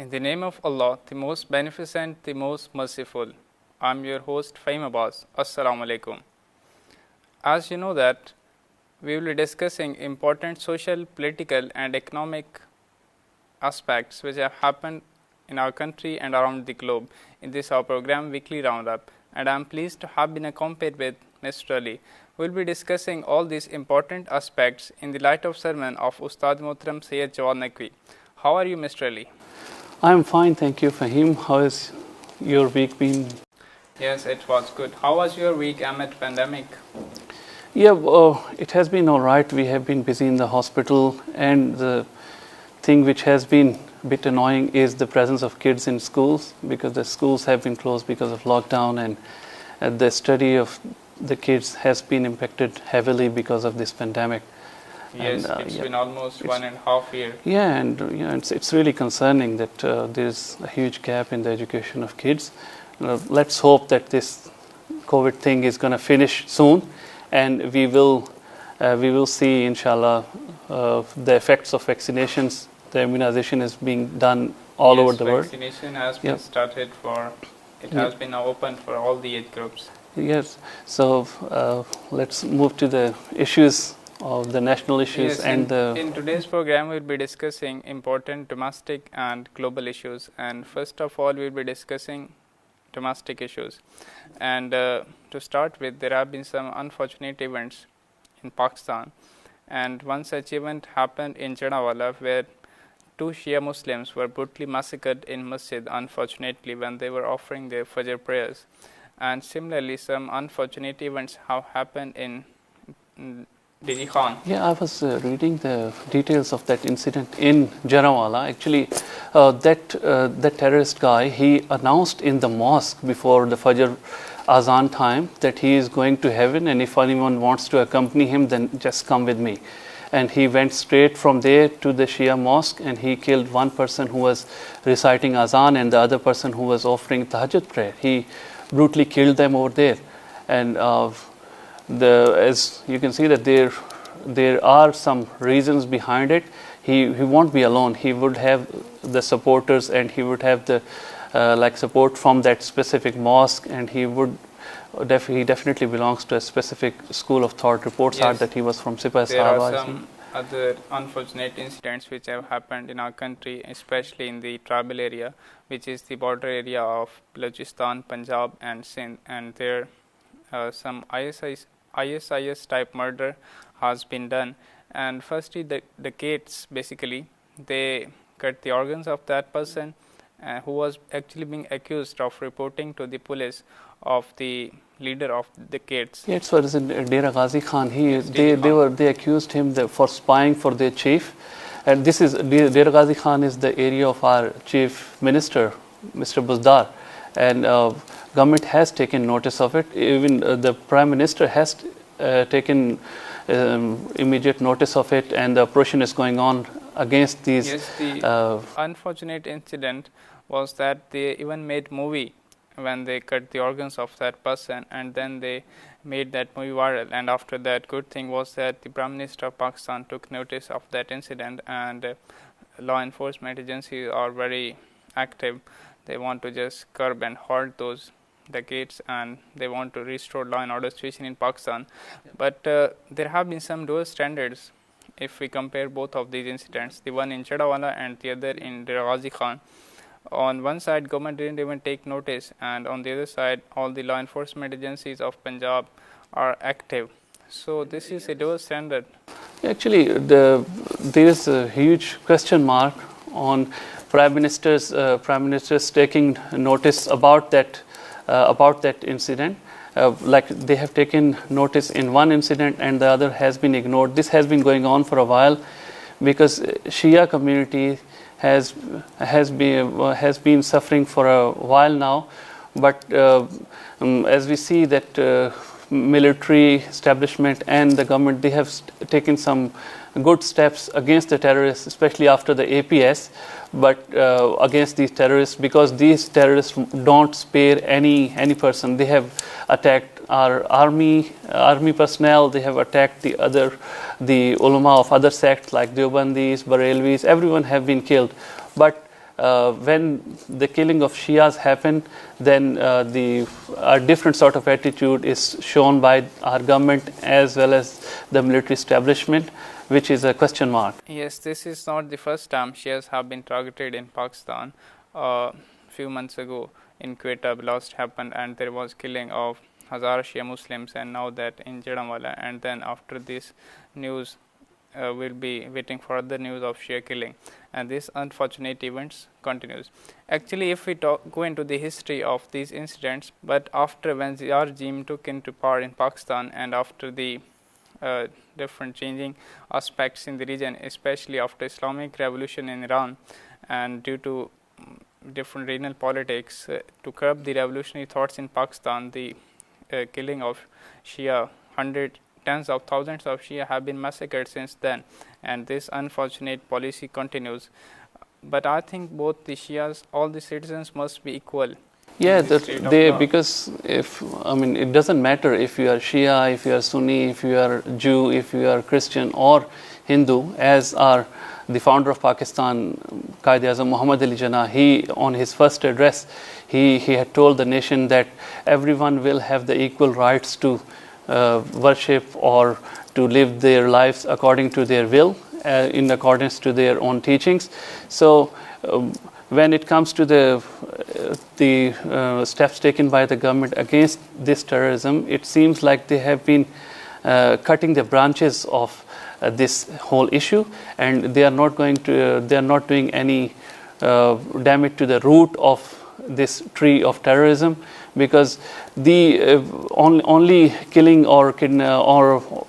In the name of Allah, the most beneficent, the most merciful. I am your host Fahim Abbas. Assalamu alaikum. As you know that we will be discussing important social, political and economic aspects which have happened in our country and around the globe in this our program Weekly Roundup, and I am pleased to have been accompanied with Mr. Ali. We will be discussing all these important aspects in the light of sermon of Ustad Muhtaram Sayyid Jawad Naqvi. How are you, Mr. Ali? I am fine, thank you, Fahim. How has your week been? Yes, it was good. How was your week amid pandemic? Yeah, it has been all right. We have been busy in the hospital, and the thing which has been a bit annoying is the presence of kids in schools, because the schools have been closed because of lockdown, and the study of the kids has been impacted heavily because of this pandemic. Yes, it's been almost 1.5 years. Yeah, and it's really concerning that there's a huge gap in the education of kids. Let's hope that this COVID thing is going to finish soon, and we will see, inshallah, the effects of vaccinations. The immunization is being done all over the world. Vaccination has been started has been now open for all the age groups. Yes, so let's move to the issues of the national issues. Yes, in today's program we'll be discussing important domestic and global issues, and first of all we'll be discussing domestic issues. And to start with, there have been some unfortunate events in Pakistan, and one such event happened in Jadawala, where 2 Shia Muslims were brutally massacred in masjid, unfortunately, when they were offering their Fajr prayers. And similarly, some unfortunate events have happened in Diji Khan. Yeah, I was reading the details of that incident in Jarawala. Actually, that terrorist guy, he announced in the mosque before the Fajr Azan time that he is going to heaven, and if anyone wants to accompany him, then just come with me. And he went straight from there to the Shia mosque, and he killed one person who was reciting Azan and the other person who was offering Tahajjud prayer. He brutally killed them over there. And as you can see that there are some reasons behind it. He won't be alone. He would have the supporters, and he would have the support from that specific mosque, and he definitely belongs to a specific school of thought. Reports are that he was from Sipah Sahaba. There are some other unfortunate incidents which have happened in our country, especially in the tribal area, which is the border area of Balochistan, Punjab and Sindh, and there some ISIS type murder has been done. And firstly, the Gates, basically, they cut the organs of that person who was actually being accused of reporting to the police of the leader of the Gates. Yeah, it was in Dera Ghazi Khan. They accused him for spying for their chief. And this is Dera Ghazi Khan is the area of our chief minister, Mr. Buzdar, and government has taken notice of it. Even the prime minister has taken immediate notice of it, and the operation is going on against these. Yes, the unfortunate incident was that they even made movie when they cut the organs of that person, and then they made that movie viral. And after that, good thing was that the Prime Minister of Pakistan took notice of that incident, and law enforcement agencies are very active. They want to just curb and halt the Gates, and they want to restore law and order situation in Pakistan. But there have been some dual standards if we compare both of these incidents, the one in Chadawala and the other in Dera Ghazi Khan. On one side, government didn't even take notice, and on the other side, all the law enforcement agencies of Punjab are active. So this is a dual standard. Actually, there is a huge question mark on prime ministers taking notice about that incident. Like they have taken notice in one incident and the other has been ignored. This has been going on for a while because Shia community has been suffering for a while now. But as we see that military establishment and the government, they have taken some good steps against the terrorists, especially after the APS, but against these terrorists, because these terrorists don't spare any person. They have attacked our army personnel. They have attacked the ulama of other sects like Deobandis, Barelvis. Everyone have been killed. But when the killing of Shias happen, then a different sort of attitude is shown by our government as well as the military establishment, which is a question mark. Yes, this is not the first time Shias have been targeted in Pakistan. A few months ago in Quetta, blast happened and there was killing of Hazara Shia Muslims, and now that in Jadamwala, and then after this news we'll be waiting for other news of Shia killing, and this unfortunate events continues. Actually, if we go into the history of these incidents, but after when the regime took into power in Pakistan and after the different changing aspects in the region, especially after Islamic revolution in Iran, and due to different regional politics to curb the revolutionary thoughts in Pakistan, the killing of Shia, tens of thousands of Shia have been massacred since then, and this unfortunate policy continues. But I think both the Shias, all the citizens must be equal. Yeah, because it doesn't matter if you are Shia, if you are Sunni, if you are Jew, if you are Christian or Hindu, as the founder of Pakistan, Quaid-e-Azam Muhammad Ali Jinnah, he on his first address, he had told the nation that everyone will have the equal rights to worship or to live their lives according to their will, in accordance to their own teachings. So when it comes to the steps taken by the government against this terrorism, it seems like they have been cutting the branches of this whole issue, and they are not doing any damage to the root of this tree of terrorism, because the only killing or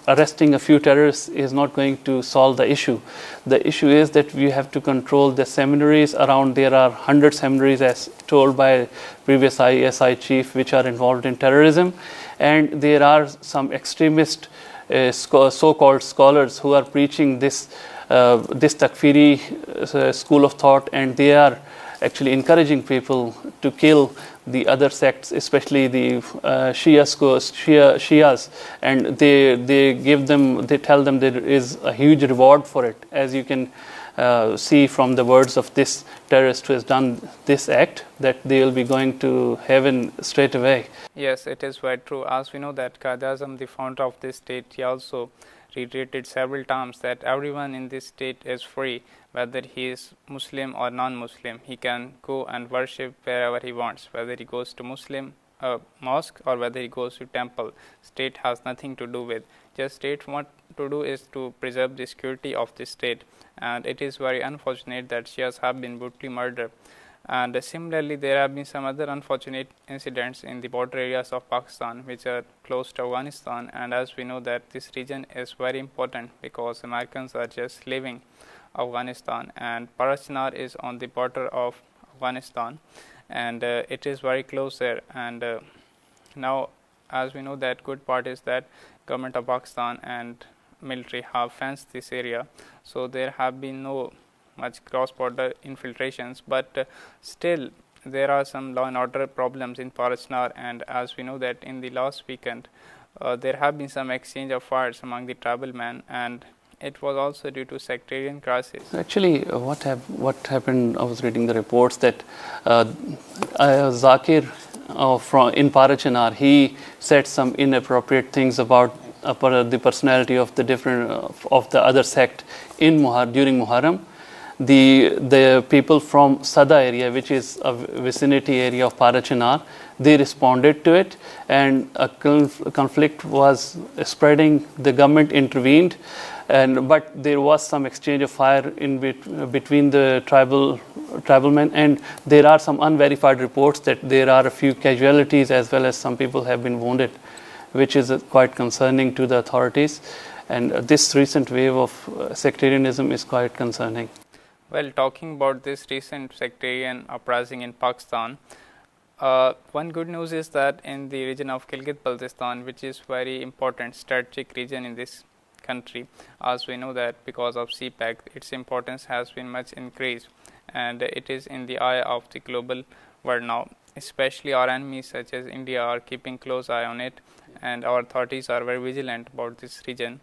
arresting a few terrorists is not going to solve the issue. The issue is that we have to control the seminaries around. There are 100 seminaries, as told by previous ISI chief, which are involved in terrorism, and there are some extremist so-called scholars who are preaching this Takfiri school of thought, and they are actually encouraging people to kill the other sects, especially the Shias, and they tell them there is a huge reward for it, as you can see from the words of this terrorist who has done this act, that they will be going to heaven straight away. Yes, it is very true. As we know that Quaid-e-Azam, the founder of this state, he also reiterated several times that everyone in this state is free, whether he is Muslim or non-Muslim. He can go and worship wherever he wants, whether he goes to Muslim mosque or whether he goes to temple. State has nothing to do with. Just state what to do is to preserve the security of the state, and it is very unfortunate that Shias have been brutally murdered. And similarly, there have been some other unfortunate incidents in the border areas of Pakistan, which are close to Afghanistan. And as we know that this region is very important because Americans are just leaving Afghanistan, and Palestine is on the border of Afghanistan, and it is very close there. And now, as we know, that good part is that government of Pakistan and military have fenced this area, so there have been no much cross-border infiltrations, but still there are some law and order problems in Palestine. And as we know that in the last weekend there have been some exchange of fires among the tribal men, and it was also due to sectarian crisis. Actually, what happened, I was reading the reports that Zakir in Parachinar, he said some inappropriate things about the personality of the other sect during Muharram. The people from Sada area, which is a vicinity area of Parachinar, they responded to it, and a conflict was spreading. The government intervened, but there was some exchange of fire between the tribal men, and there are some unverified reports that there are a few casualties as well as some people have been wounded, which is quite concerning to the authorities. And this recent wave of sectarianism is quite concerning. Well, talking about this recent sectarian uprising in Pakistan, one good news is that in the region of Gilgit-Baltistan, which is very important strategic region in this country, as we know that because of CPEC, its importance has been much increased, and it is in the eye of the global world now. Especially our enemies such as India are keeping close eye on it, and our authorities are very vigilant about this region.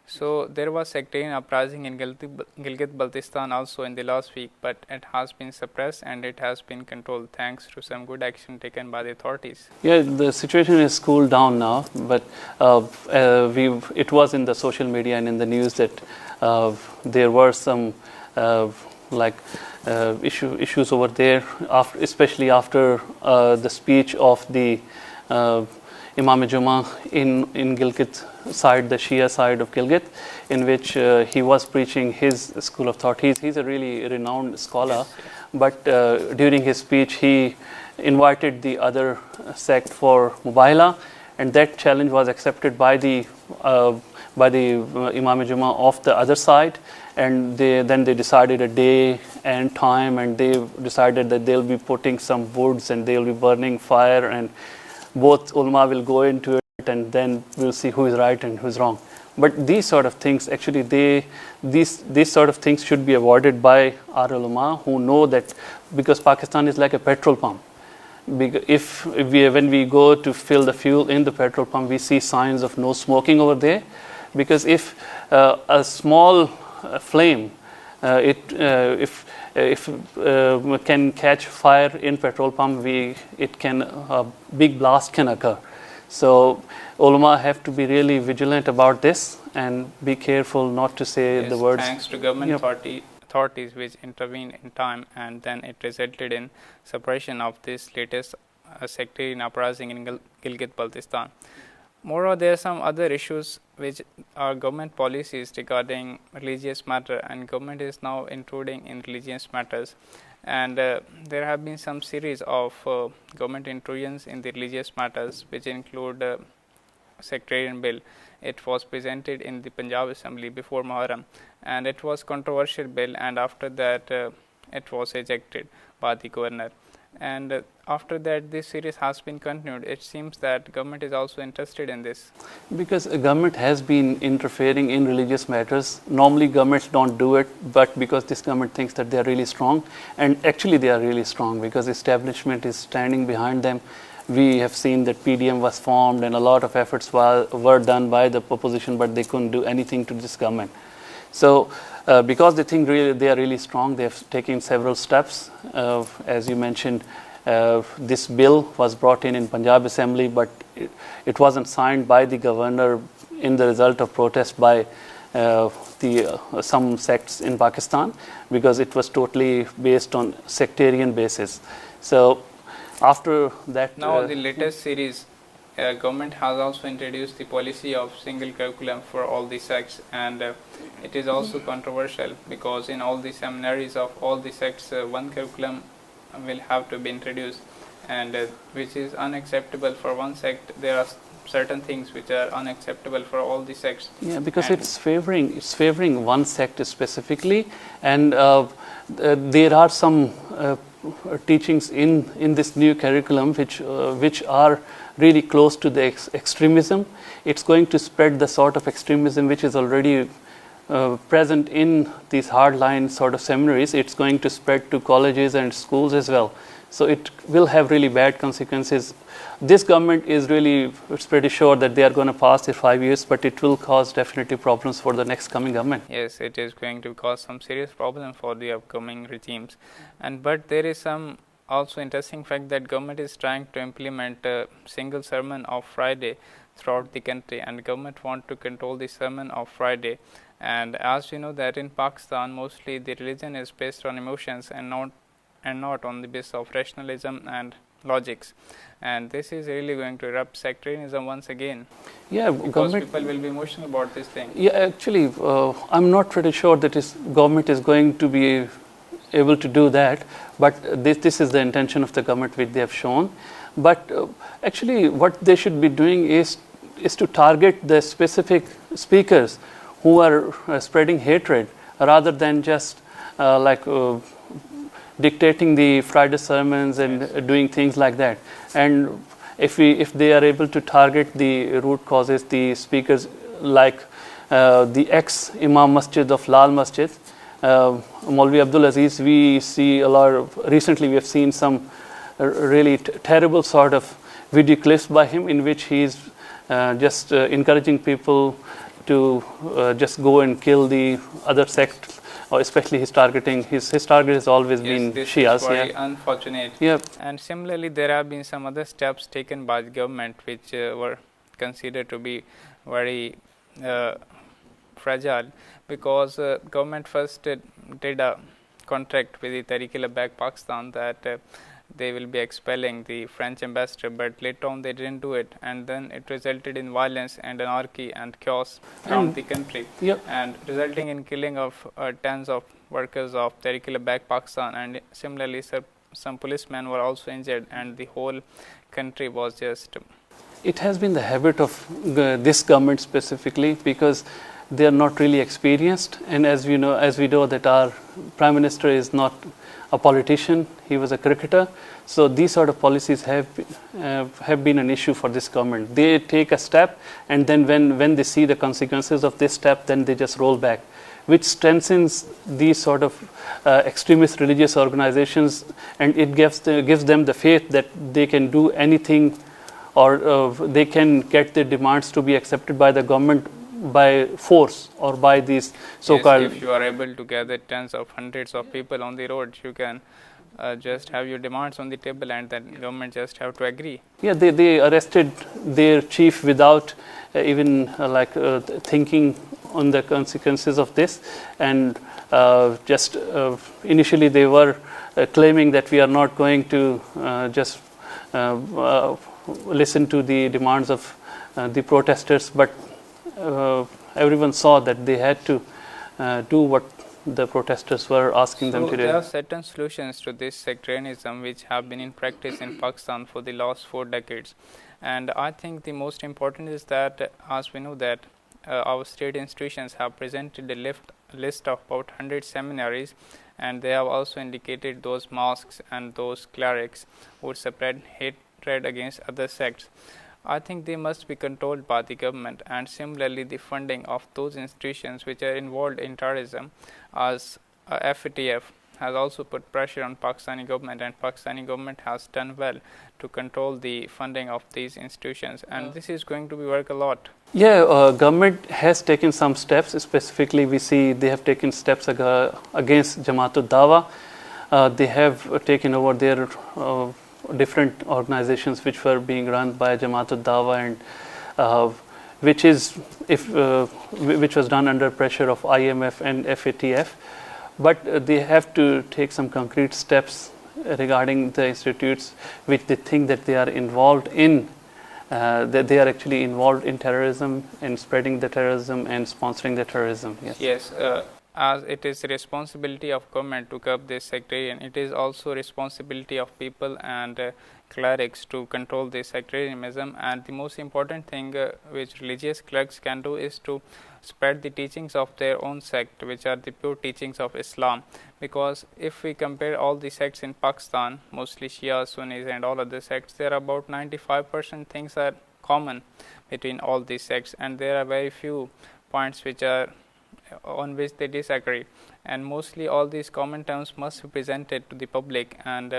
So there was sectarian uprising in Gilgit-Baltistan also in the last week, but it has been suppressed and it has been controlled thanks to some good action taken by the authorities. Yeah, the situation is cooled down now, but it was in the social media and in the news that there were some issues over there, especially after the speech of the Imam Juma in Gilgit side, the Shia side of Gilgit, in which he was preaching his school of thought. He's a really renowned scholar, but during his speech he invited the other sect for Mubahala, and that challenge was accepted by the Imam Juma of the other side, and then they decided a day and time, and they decided that they'll be putting some woods and they'll be burning fire, and both ulama will go into it, and then we'll see who is right and who's wrong. But these sort of things, actually, these sort of things should be avoided by our ulama, who know that, because Pakistan is like a petrol pump. When we go to fill the fuel in the petrol pump, we see signs of no smoking over there, because if a small flame, if can catch fire in petrol pump, a big blast can occur. So ulama have to be really vigilant about this and be careful not to say the words. Thanks to government authorities which intervened in time, and then it resulted in suppression of this latest sectarian uprising in Gilgit-Baltistan. Moreover, there are some other issues which are government policies regarding religious matter, and government is now intruding in religious matters, and there have been some series of government intrusions in the religious matters, which include sectarian bill. It was presented in the Punjab Assembly before Muharram, and it was controversial bill, and after that it was ejected by the governor. And after that, this series has been continued. It seems that government is also interested in this. Because government has been interfering in religious matters. Normally governments don't do it, but because this government thinks that they are really strong, and actually they are really strong because establishment is standing behind them. We have seen that PDM was formed and a lot of efforts were done by the opposition, but they couldn't do anything to this government. So because they think they are really strong, they have taken several steps. As you mentioned, this bill was brought in Punjab Assembly, but it wasn't signed by the governor in the result of protest by some sects in Pakistan, because it was totally based on sectarian basis. So after that, now the latest series, government has also introduced the policy of single curriculum for all the sects, and it is also controversial because in all the seminaries of all the sects, one curriculum will have to be introduced, and which is unacceptable for one sect. There are certain things which are unacceptable for all the sects. Yeah, because it's favoring one sect specifically, and there are some teachings in this new curriculum which are really close to the extremism. It's going to spread the sort of extremism which is already present in these hardline sort of seminaries. It's going to spread to colleges and schools as well. So it will have really bad consequences. This government is it's pretty sure that they are going to pass in 5 years, but it will cause definitely problems for the next coming government. Yes, it is going to cause some serious problems for the upcoming regimes. But there is some also interesting fact that government is trying to implement a single sermon of Friday throughout the country, and government want to control the sermon of Friday. And as you know that in Pakistan, mostly the religion is based on emotions and not on the basis of rationalism and logics, and this is really going to erupt sectarianism once again. Yeah, because people will be emotional about this thing. Yeah, actually, I'm not pretty sure that government is going to be able to do that, but this is the intention of the government which they have shown. But actually, what they should be doing is to target the specific speakers who are spreading hatred, rather than just dictating the Friday sermons and doing things like that. And if they are able to target the root causes, the speakers like the ex-Imam Masjid of Lal Masjid, Maulvi Abdul Aziz, we see a lot of, recently we have seen some really terrible sort of video clips by him in which he is just encouraging people to just go and kill the other sect, or especially his target has always been this Shias. is very unfortunate. Yep. And similarly, there have been some other steps taken by the government which were considered to be very fragile, because government first did a contract with the Tehreek-e-Labbaik Pakistan that they will be expelling the French ambassador, but later on they didn't do it, and then it resulted in violence and anarchy and chaos around the country, and resulting in killing of tens of workers of Tehreek-e-Labbaik Pakistan, and similarly some policemen were also injured, and the whole country was just... It has been the habit of this government specifically, because they are not really experienced, and as we know that our Prime Minister is not a politician, he was a cricketer. So these sort of policies have been an issue for this government. They take a step, and then when they see the consequences of this step, then they just roll back, which strengthens these sort of extremist religious organizations, and it gives them the faith that they can do anything, or they can get their demands to be accepted by the government by force, or by these so-called... Yes, if you are able to gather tens of hundreds of people on the road, you can just have your demands on the table, and then government just have to agree. Yeah, they arrested their chief without even thinking on the consequences of this, and just initially they were claiming that we are not going to just listen to the demands of the protesters, but everyone saw that they had to do what the protesters were asking them to do. There are certain solutions to this sectarianism which have been in practice in Pakistan for the last 4 decades, and I think the most important is that, as we know that our state institutions have presented a list of about 100 seminaries, and they have also indicated those mosques and those clerics who spread hatred against other sects. I think they must be controlled by the government, and similarly the funding of those institutions which are involved in terrorism, as FATF has also put pressure on Pakistani government, and Pakistani government has done well to control the funding of these institutions, and this is going to be work a lot. Yeah, government has taken some steps. Specifically, we see they have taken steps against Jamaatul Dawa. They have taken over their different organizations which were being run by Jamaatul Dawa, and which was done under pressure of IMF and FATF. But they have to take some concrete steps regarding the institutes which they think that they are involved in, that they are actually involved in terrorism and spreading the terrorism and sponsoring the terrorism. Yes. As it is the responsibility of government to curb this sectarian, it is also responsibility of people and clerics to control this sectarianism. And the most important thing which religious clerics can do is to spread the teachings of their own sect, which are the pure teachings of Islam. Because if we compare all the sects in Pakistan, mostly Shia, Sunnis and all other sects, there are about 95% things are common between all these sects, and there are very few points which are on which they disagree, and mostly all these common terms must be presented to the public, and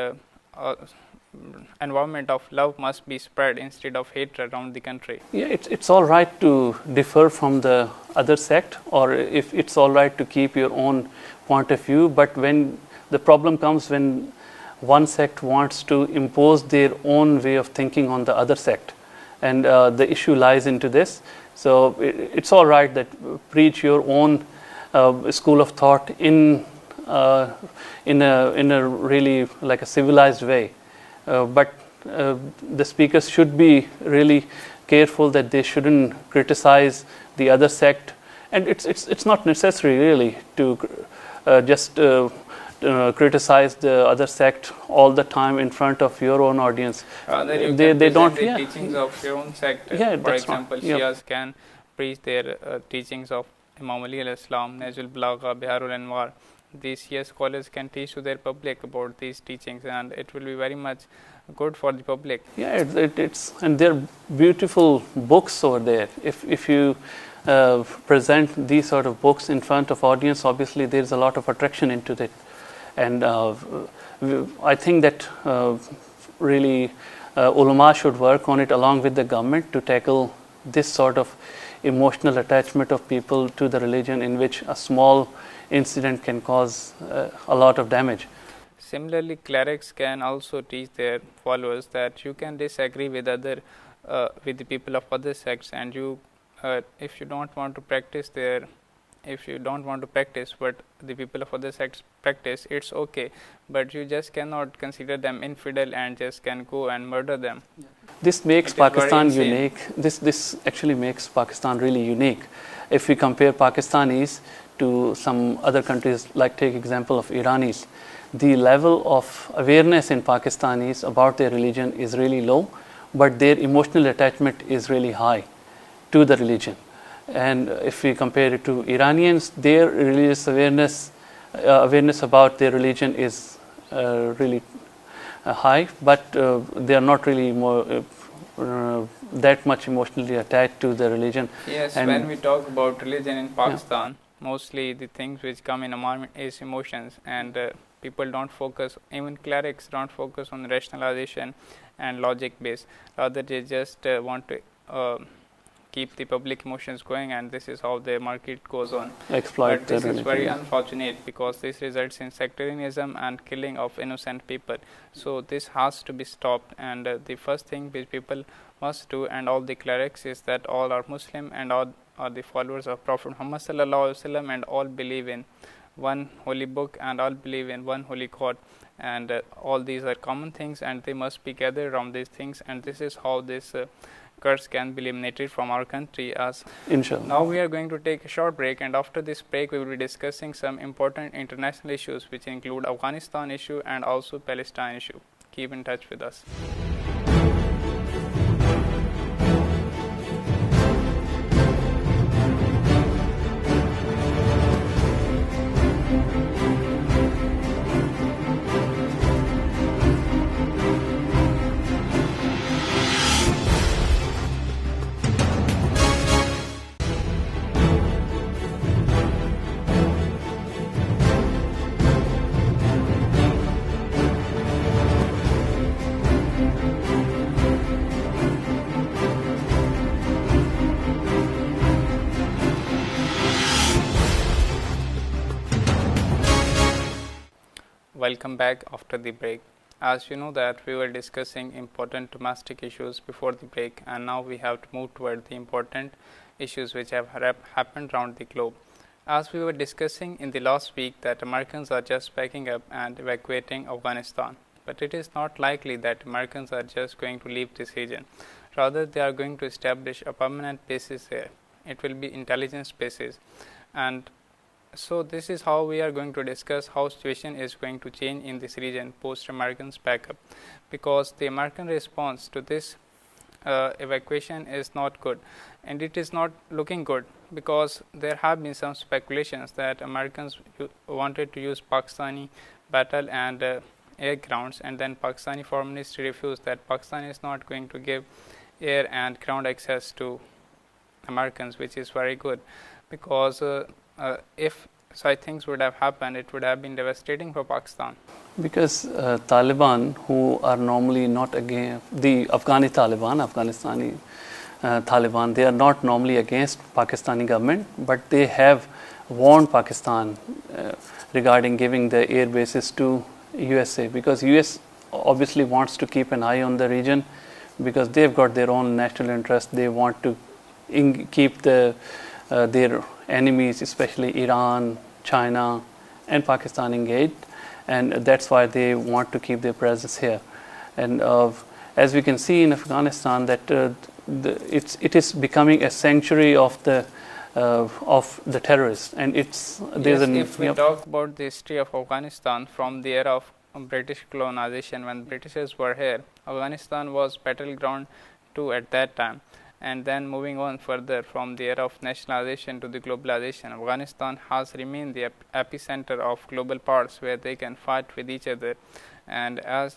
environment of love must be spread instead of hatred around the country. Yeah, it's all right to differ from the other sect, or if it's all right to keep your own point of view, but when the problem comes when one sect wants to impose their own way of thinking on the other sect, and the issue lies into this. So it's all right that preach your own school of thought in a really like a civilized way, but the speakers should be really careful that they shouldn't criticize the other sect, and it's not necessary really to just criticize the other sect all the time in front of your own audience. They don't. The teachings of your own sect. For example, Shias can preach their teachings of Imam Ali al-Islam, Najul Balagha, Biharul Anwar. These Shia scholars can teach to their public about these teachings, and it will be very much good for the public. Yeah, it's and there are beautiful books over there. If you present these sort of books in front of audience, obviously there is a lot of attraction into it. And I think that really ulama should work on it along with the government to tackle this sort of emotional attachment of people to the religion, in which a small incident can cause a lot of damage. Similarly, clerics can also teach their followers that you can disagree with with the people of other sects, and if you don't want to practice what the people of other sects practice, it's okay, but you just cannot consider them infidel and just can go and murder them. This makes Pakistan unique. This actually makes Pakistan really unique. If we compare Pakistanis to some other countries, like take example of Iranis, the level of awareness in Pakistanis about their religion is really low, but their emotional attachment is really high to the religion. And if we compare it to Iranians, their religious awareness about their religion is really high, but they are not really that much emotionally attached to the religion. Yes, and when we talk about religion in Pakistan, mostly the things which come in mind is emotions, and people don't focus, even clerics don't focus on rationalization and logic base. Rather, they just want to keep the public emotions going, and this is how the market goes on. Exploit. But this is very unfortunate, because this results in sectarianism and killing of innocent people. So this has to be stopped, and the first thing which people must do, and all the clerics, is that all are Muslim and all are the followers of Prophet Muhammad sallallahu alaihi wasallam, and all believe in one holy book, and all believe in one holy God, and all these are common things, and they must be gathered around these things, and this is how this curse can be eliminated from our country. As Inshallah. Now we are going to take a short break, and after this break we will be discussing some important international issues, which include Afghanistan issue and also Palestine issue. Keep in touch with us. Welcome back after the break. As you know that we were discussing important domestic issues before the break, and now we have to move toward the important issues which have happened around the globe. As we were discussing in the last week that Americans are just packing up and evacuating Afghanistan, but it is not likely that Americans are just going to leave this region. Rather, they are going to establish a permanent bases here. It will be intelligence bases, and so this is how we are going to discuss how situation is going to change in this region post Americans backup, because the American response to this evacuation is not good, and it is not looking good, because there have been some speculations that Americans wanted to use Pakistani battle and air grounds, and then Pakistani Foreign Ministry refused that Pakistan is not going to give air and ground access to Americans, which is very good, because if such things would have happened, it would have been devastating for Pakistan. Because Taliban, who are normally not against the Afghani Taliban, Afghanistani Taliban, they are not normally against Pakistani government, but they have warned Pakistan regarding giving the air bases to USA, because US obviously wants to keep an eye on the region, because they've got their own national interest. They want to keep their enemies, especially Iran, China, and Pakistan, engaged, and that's why they want to keep their presence here. And as we can see in Afghanistan, that it is becoming a sanctuary of the terrorists, and if we talk about the history of Afghanistan from the era of British colonization, when Britishers were here, Afghanistan was battleground too at that time. And then moving on further from the era of nationalization to the globalization, Afghanistan has remained the epicenter of global powers where they can fight with each other. And as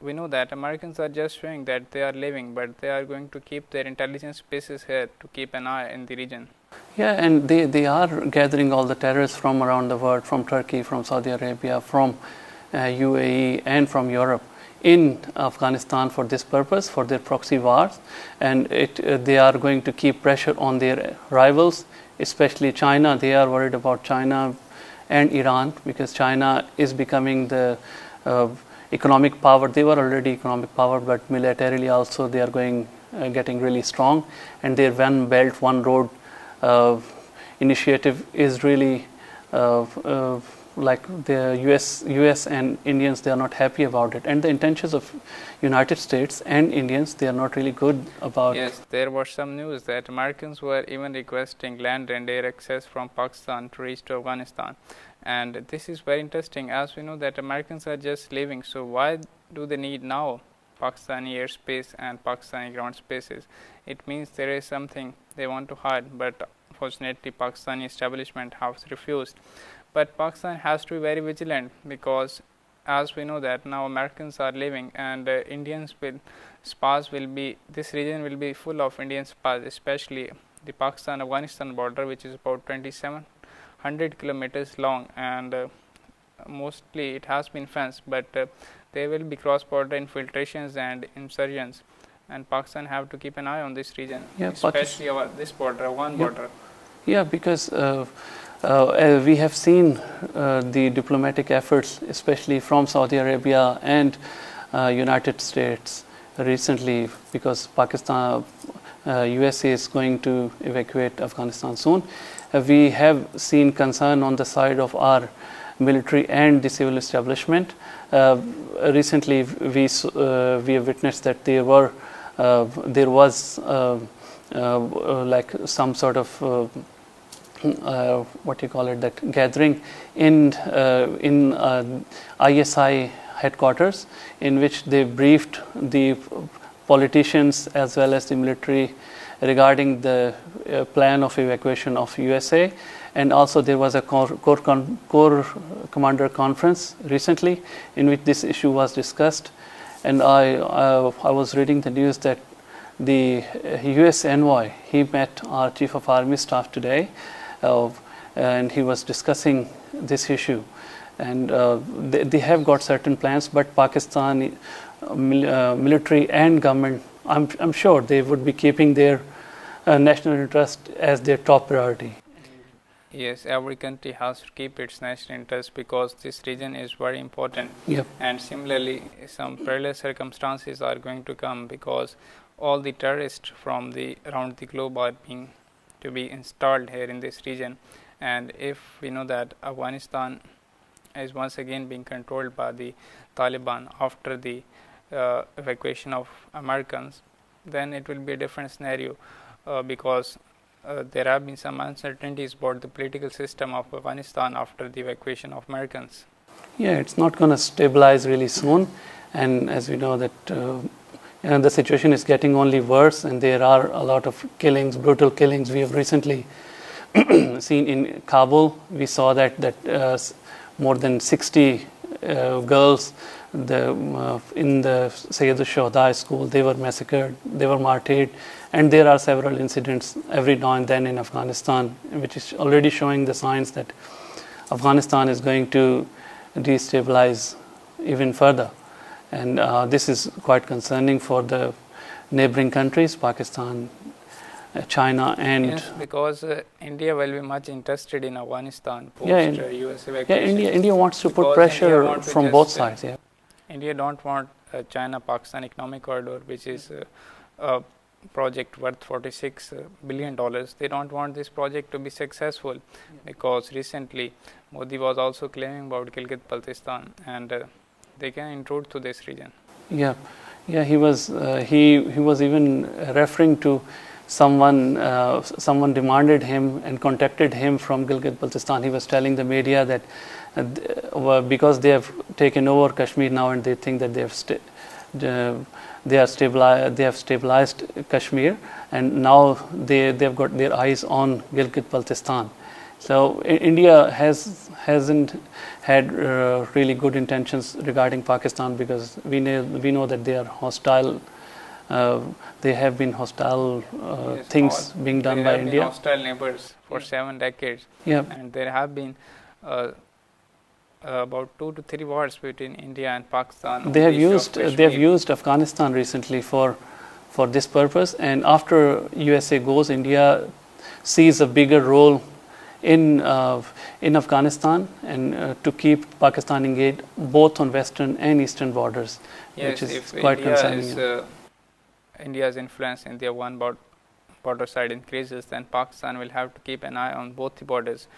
we know that Americans are just showing that they are leaving, but they are going to keep their intelligence bases here to keep an eye in the region. Yeah, and they are gathering all the terrorists from around the world, from Turkey, from Saudi Arabia, from UAE, and from Europe. in Afghanistan for this purpose, for their proxy wars, and they are going to keep pressure on their rivals, especially China. They are worried about China and Iran because China is becoming the economic power. They were already economic power, but militarily also they are getting really strong, and their One Belt One Road initiative is really like the US and Indians, they are not happy about it, and the intentions of United States and Indians, they are not really good about. Yes, there was some news that Americans were even requesting land and air access from Pakistan to reach to Afghanistan, and this is very interesting as we know that Americans are just leaving, so why do they need now Pakistani airspace and Pakistani ground spaces? It means there is something they want to hide, but fortunately Pakistani establishment has refused. But Pakistan has to be very vigilant because as we know that now Americans are leaving and Indians spies will be, this region will be full of Indian spies, especially the Pakistan-Afghanistan border, which is about 2700 kilometers long, and mostly it has been fenced, but there will be cross-border infiltrations and insurgents, and Pakistan have to keep an eye on this region, especially this border, one border. Yeah, because we have seen the diplomatic efforts, especially from Saudi Arabia and United States recently, because Pakistan, USA is going to evacuate Afghanistan soon. We have seen concern on the side of our military and the civil establishment. Recently, we have witnessed that there was like some sort of what you call it, that gathering in ISI headquarters, in which they briefed the politicians as well as the military regarding the plan of evacuation of USA. And also there was a core commander conference recently in which this issue was discussed. And I was reading the news that the US envoy, he met our Chief of Army Staff today, and he was discussing this issue. And they have got certain plans, but Pakistani military and government, I'm sure they would be keeping their national interest as their top priority. Yes, every country has to keep its national interest because this region is very important. Yep. And similarly, some perilous circumstances are going to come because all the terrorists from around the globe are being to be installed here in this region. And if we know that Afghanistan is once again being controlled by the Taliban after the evacuation of Americans, then it will be a different scenario because there have been some uncertainties about the political system of Afghanistan after the evacuation of Americans. Yeah, it's not going to stabilize really soon, and as we know that the situation is getting only worse, and there are a lot of killings, brutal killings. We have recently seen in Kabul. We saw that more than 60 girls in the Sayyid al-Shuhada school, they were massacred, they were martyred, and there are several incidents every now and then in Afghanistan, which is already showing the signs that Afghanistan is going to destabilize even further. And this is quite concerning for the neighboring countries, Pakistan, China, and... Yes, because India will be much interested in Afghanistan post US evacuation. Yeah, India wants to put pressure from both sides. Yeah. India don't want China-Pakistan economic corridor, which is a project worth $46 billion. They don't want this project to be successful because recently Modi was also claiming about Gilgit-Baltistan, and they can intrude to this region. Yeah, he was even referring to someone demanded him and contacted him from Gilgit-Baltistan. He was telling the media that because they have taken over Kashmir now and they think that they have stabilized Kashmir, and now they've got their eyes on Gilgit-Baltistan. So India hasn't had really good intentions regarding Pakistan because we know that they are hostile. They have been hostile things being done by India. Hostile neighbors for 7 decades. Yeah. And there have been about 2 to 3 wars between India and Pakistan. They have used Afghanistan recently for this purpose, and after USA goes, India sees a bigger role in Afghanistan and to keep Pakistan engaged both on western and eastern borders, yes, which is if quite India concerning. India's influence in the one border side increases, then Pakistan will have to keep an eye on both the borders.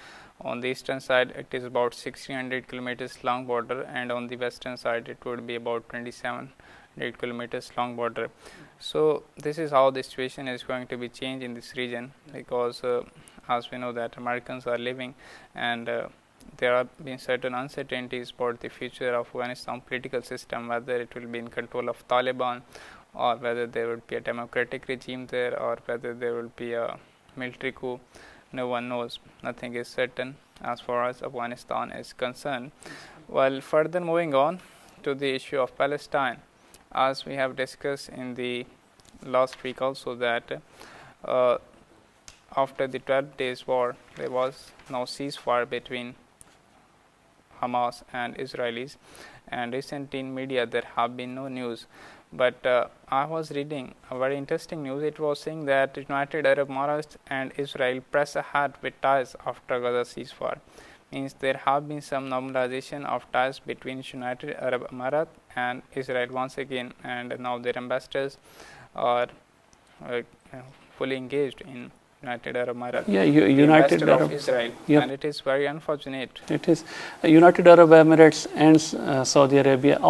On the eastern side, it is about 1600 kilometers long border, and on the western side, it would be about 2700 kilometers long border. So this is how the situation is going to be changed in this region, because as we know that Americans are living, and there have been certain uncertainties about the future of Afghanistan political system, whether it will be in control of Taliban, or whether there will be a democratic regime there, or whether there will be a military coup. No one knows. Nothing is certain as far as Afghanistan is concerned. Well, further moving on to the issue of Palestine, as we have discussed in the last week also, that after the 12 days war, there was no ceasefire between Hamas and Israelis, and recently in media there have been no news. But I was reading a very interesting news. It was saying that United Arab Emirates and Israel press ahead with ties after Gaza ceasefire. Means there have been some normalization of ties between United Arab Emirates and Israel once again, and now their ambassadors are fully engaged in United Arab Emirates. Yeah, United Arab of Israel, yep. And it is very unfortunate. It is United Arab Emirates and Saudi Arabia.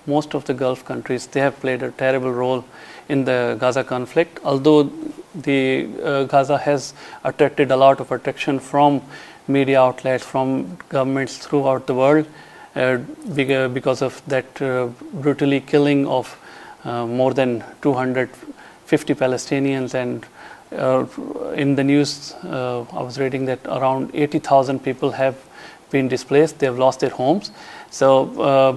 Most of the Gulf countries, they have played a terrible role in the Gaza conflict. Although the Gaza has attracted a lot of attention from media outlets, from governments throughout the world, because of that brutally killing of more than 250 Palestinians, and in the news I was reading that around 80,000 people have been displaced. They have lost their homes. So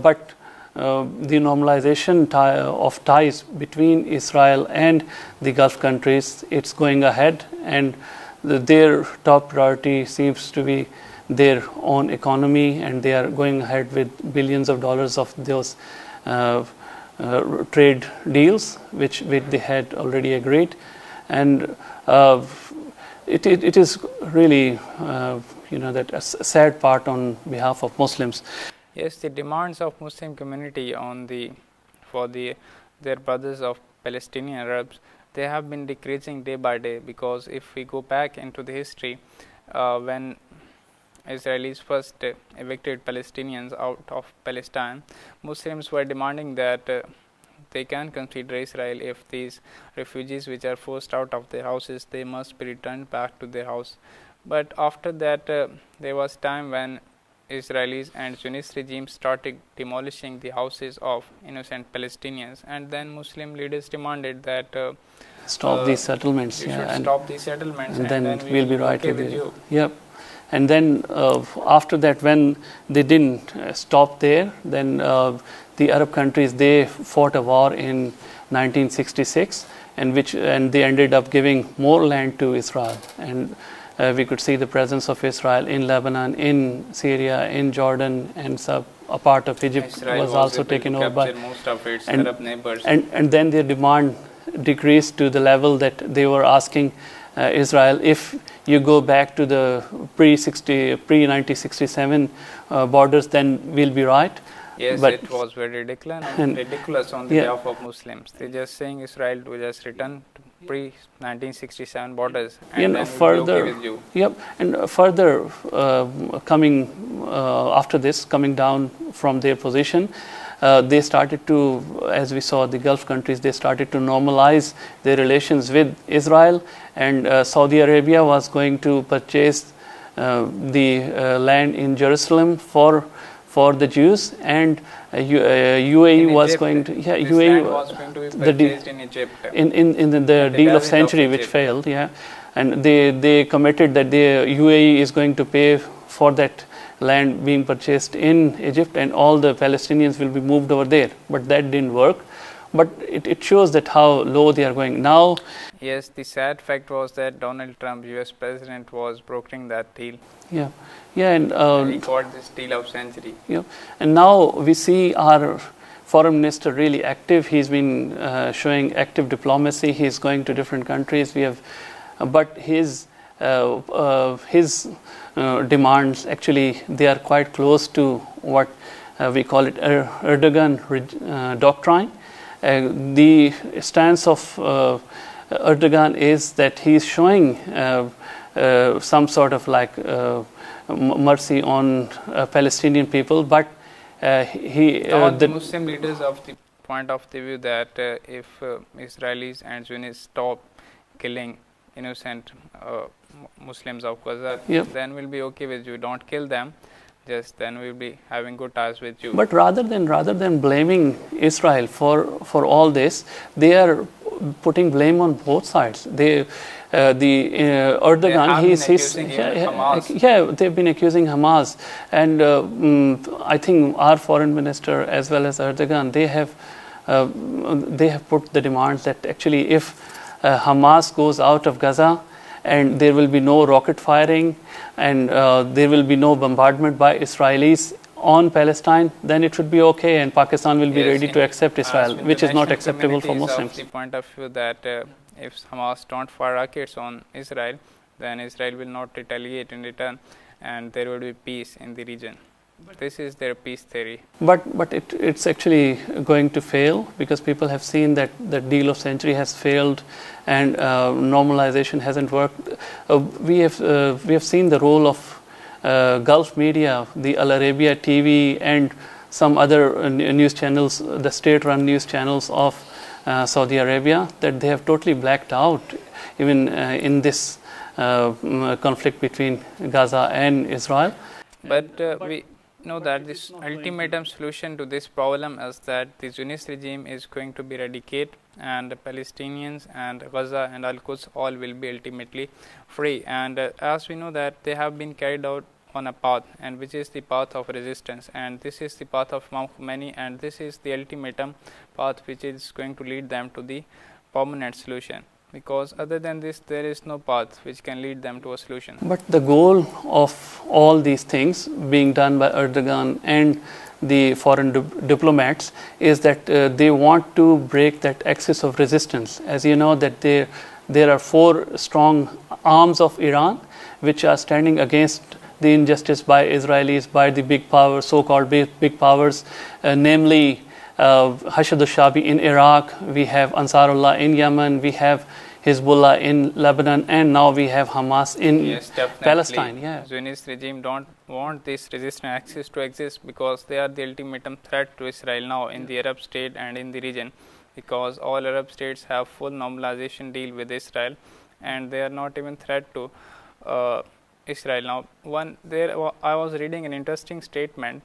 but the normalization of ties between Israel and the Gulf countries, it's going ahead, and their top priority seems to be their own economy, and they are going ahead with billions of dollars of those trade deals which they had already agreed. And it is really that a sad part on behalf of Muslims. Yes, the demands of Muslim community for their brothers of Palestinian Arabs, they have been decreasing day by day, because if we go back into the history, when Israelis first evicted Palestinians out of Palestine, Muslims were demanding that they can consider Israel if these refugees which are forced out of their houses, they must be returned back to their house. But after that, there was time when Israelis and Zionist regime started demolishing the houses of innocent Palestinians, and then Muslim leaders demanded that stop these settlements. You should stop these settlements, and then we'll be right okay with you. Yep. And then after that, when they didn't stop there, then the Arab countries, they fought a war in 1966, and they ended up giving more land to Israel. And we could see the presence of Israel in Lebanon, in Syria, in Jordan, and a part of Egypt Israel was also taken over by most of its Arab neighbors. And then their demand decreased to the level that they were asking Israel, if you go back to the pre-1967 borders, then we'll be right. Yes, but it was very ridiculous on the behalf of Muslims. They're just saying Israel to just return to pre-1967 borders, and then we'll be okay with you. Yep, and further coming after this, coming down from their position, they started to, as we saw, the Gulf countries, they started to normalize their relations with Israel, and Saudi Arabia was going to purchase the land in Jerusalem for the Jews, and UAE was going to UAE was going to be purchased in Egypt in the deal of century which failed, and they committed that the UAE is going to pay for that land being purchased in Egypt, and all the Palestinians will be moved over there. But that didn't work. but it shows that how low they are going now. Yes, the sad fact was that Donald Trump, US president, was brokering that deal. Yeah, and he got this deal of century. Yeah, and now we see our foreign minister really active. He's been showing active diplomacy. He's going to different countries. But his demands, actually, they are quite close to what we call it Erdogan doctrine. The stance of Erdogan is that he's showing some sort of like mercy on Palestinian people, but the Muslim leaders of the point of the view that if Israelis and Sunnis stop killing innocent Muslims of Gaza, then we'll be okay with you. Don't kill them. Just then we'll be having good ties with you. But rather than blaming Israel for all this, they are putting blame on both sides. Erdogan, they've been accusing Hamas, and I think our foreign minister as well as Erdogan, they have put the demands that actually if Hamas goes out of Gaza and there will be no rocket firing and there will be no bombardment by Israelis on Palestine, then it should be okay, and Pakistan will be ready to accept Israel, which is not acceptable for Muslims. The point of view that if Hamas don't fire rockets on Israel, then Israel will not retaliate in return, and there will be peace in the region. This is their peace theory. But it's actually going to fail, because people have seen that the deal of century has failed, and normalization hasn't worked. We have seen the role of Gulf media, the Al Arabiya TV, and some other news channels, the state-run news channels of Saudi Arabia, that they have totally blacked out even in this conflict between Gaza and Israel. But we know that this ultimatum solution to this problem is that the Zionist regime is going to be eradicated, and the Palestinians and Gaza and Al-Quds all will be ultimately free. And as we know that they have been carried out on a path, and which is the path of resistance, and this is the path of Imam Khomeini, and this is the ultimatum path which is going to lead them to the permanent solution, because other than this there is no path which can lead them to a solution. But the goal of all these things being done by Erdogan and the foreign diplomats is that they want to break that axis of resistance. As you know, that there are four strong arms of Iran which are standing against the injustice by Israelis, by the big powers, so-called big powers, namely Hashd al-Shabi in Iraq, we have Ansarullah in Yemen, we have Hezbollah in Lebanon, and now we have Hamas in Palestine. Zionist regime don't want this resistance axis to exist, because they are the ultimatum threat to Israel now in the Arab state and in the region, because all Arab states have full normalization deal with Israel, and they are not even threat to Israel. Now, I was reading an interesting statement,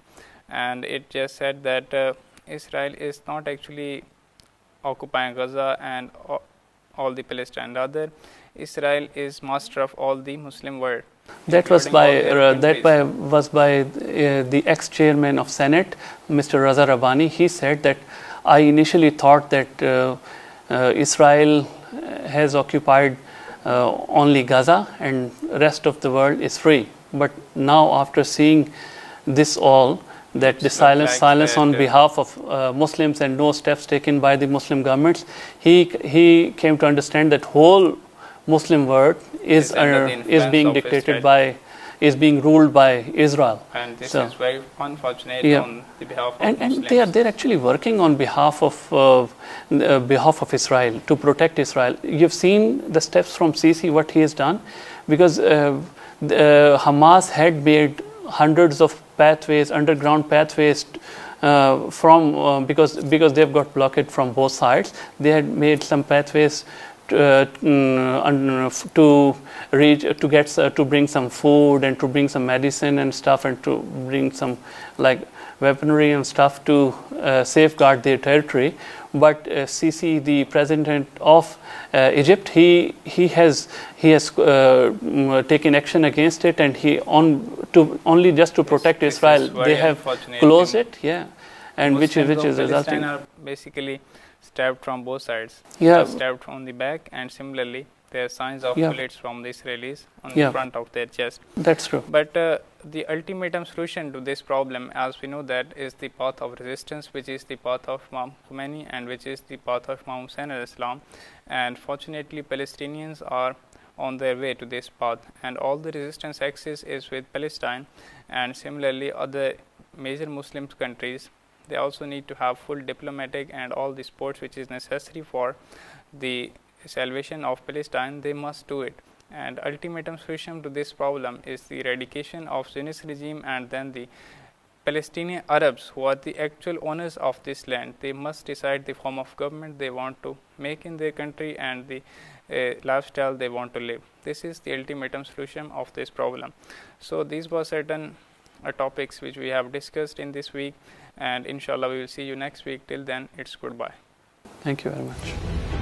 and it just said that Israel is not actually occupying Gaza and all the Palestine. Rather, Israel is master of all the Muslim world. That was by the ex-chairman of Senate, Mr. Raza Rabbani. He said that I initially thought that Israel has occupied only Gaza and rest of the world is free. But now, after seeing this all, that the silence on behalf of Muslims and no steps taken by the Muslim governments, he came to understand that whole Muslim world is being ruled by Israel. And this is very unfortunate on the behalf of Muslims. And they're actually working on behalf of Israel, to protect Israel. You've seen the steps from Sisi, what he has done, because Hamas had made hundreds of pathways, underground pathways, because they've got blockade from both sides. They had made some pathways to bring some food and to bring some medicine and stuff, and to bring some like weaponry and stuff to safeguard their territory. But Sisi, the president of Egypt, he has taken action against it, and only just to protect Israel, they have closed it. And which is resulting. Palestine are basically stabbed from both sides. Yeah. Stabbed on the back, and similarly there are signs of Yeah. bullets from the Israelis on Yeah. the front of their chest. That's true. But the ultimatum solution to this problem, as we know, that is the path of resistance, which is the path of Imam Khomeini and which is the path of Imam Hussein al-Islam. And fortunately, Palestinians are on their way to this path, and all the resistance axis is with Palestine, and similarly other major Muslim countries, they also need to have full diplomatic and all the support which is necessary for the salvation of Palestine. They must do it, and ultimatum solution to this problem is the eradication of Zionist regime, and then the Palestinian Arabs, who are the actual owners of this land, they must decide the form of government they want to make in their country and the lifestyle they want to live. This is the ultimatum solution of this problem. So these were certain topics which we have discussed in this week, and inshallah we will see you next week. Till then, it's goodbye. Thank you very much.